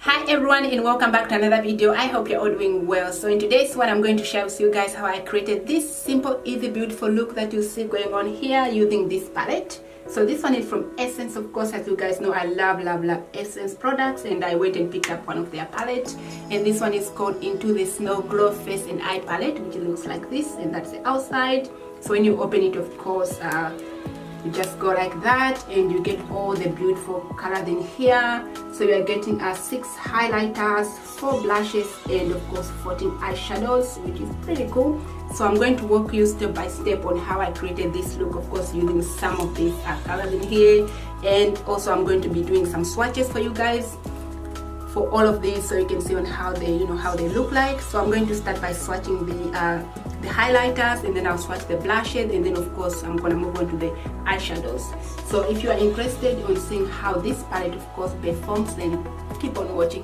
Hi everyone and welcome back to another video. I hope you're all doing well. So in today's one, I'm going to share with you guys how I created this simple, easy, beautiful look that you see going on here using this palette. So this one is from Essence. Of course, as you guys know, I love Essence products, and I went and picked up one of their palettes, and this one is called Into the Snow Glow Face and Eye Palette, which looks like this, and that's the outside. So when you open it, of course, you just go like that and you get all the beautiful colors in here. So you are getting 6 highlighters, 4 blushes, and of course 14 eyeshadows, which is pretty cool. So I'm going to walk you step by step on how I created this look, of course using some of these colors in here, and also I'm going to be doing some swatches for you guys for all of these, so you can see on how they look like. So I'm going to start by swatching the highlighters, and then I'll swatch the blushes, and then of course I'm going to move on to the eyeshadows. So if you are interested in seeing how this palette of course performs, then keep on watching.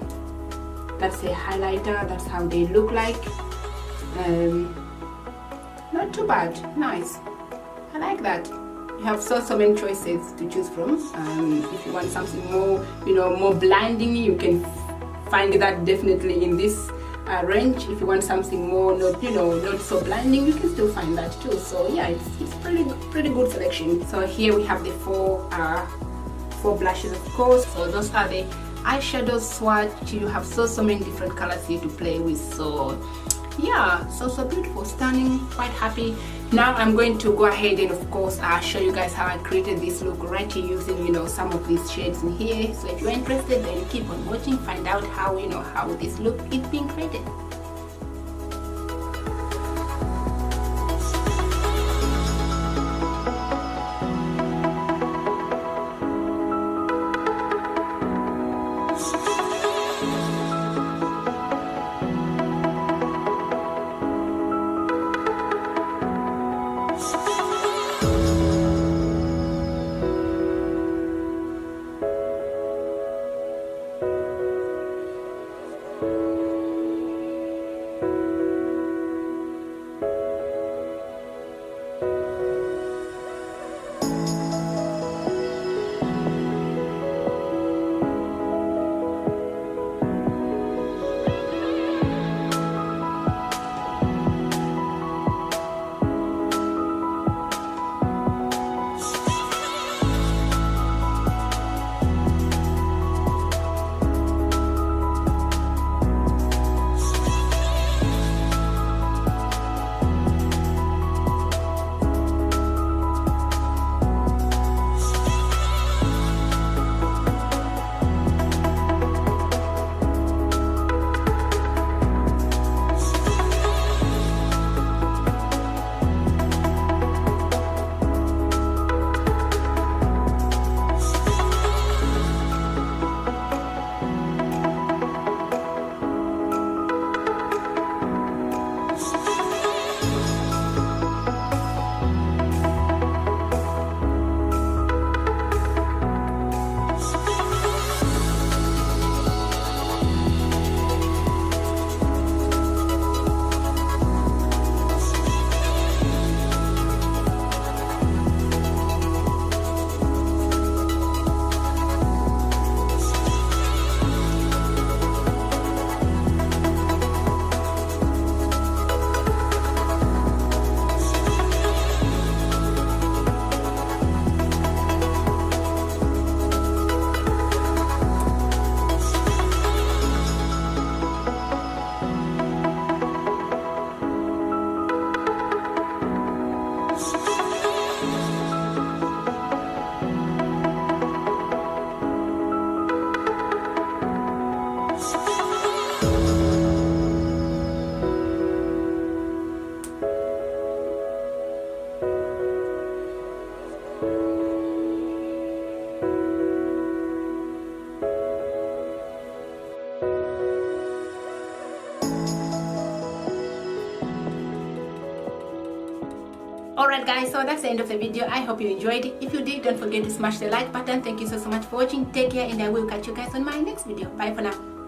That's a highlighter, that's how they look like. Not too bad, nice, I like that. You have so many choices to choose from. If you want something more, more blinding, you can find that definitely in this range. If you want something more not so blinding, you can still find that too. So yeah, it's pretty good selection. So here we have the four blushes, of course. So those are the eyeshadow swatch. You have so many different colors here to play with. So yeah, so beautiful, stunning, quite happy. Now I'm going to go ahead and of course show you guys how I created this look right here using some of these shades in here. So if you're interested, then keep on watching, find out how how this look is being created. Alright guys, so that's the end of the video. I hope you enjoyed it. If you did, don't forget to smash the like button. Thank you so much for watching. Take care, and I will catch you guys on my next video. Bye for now.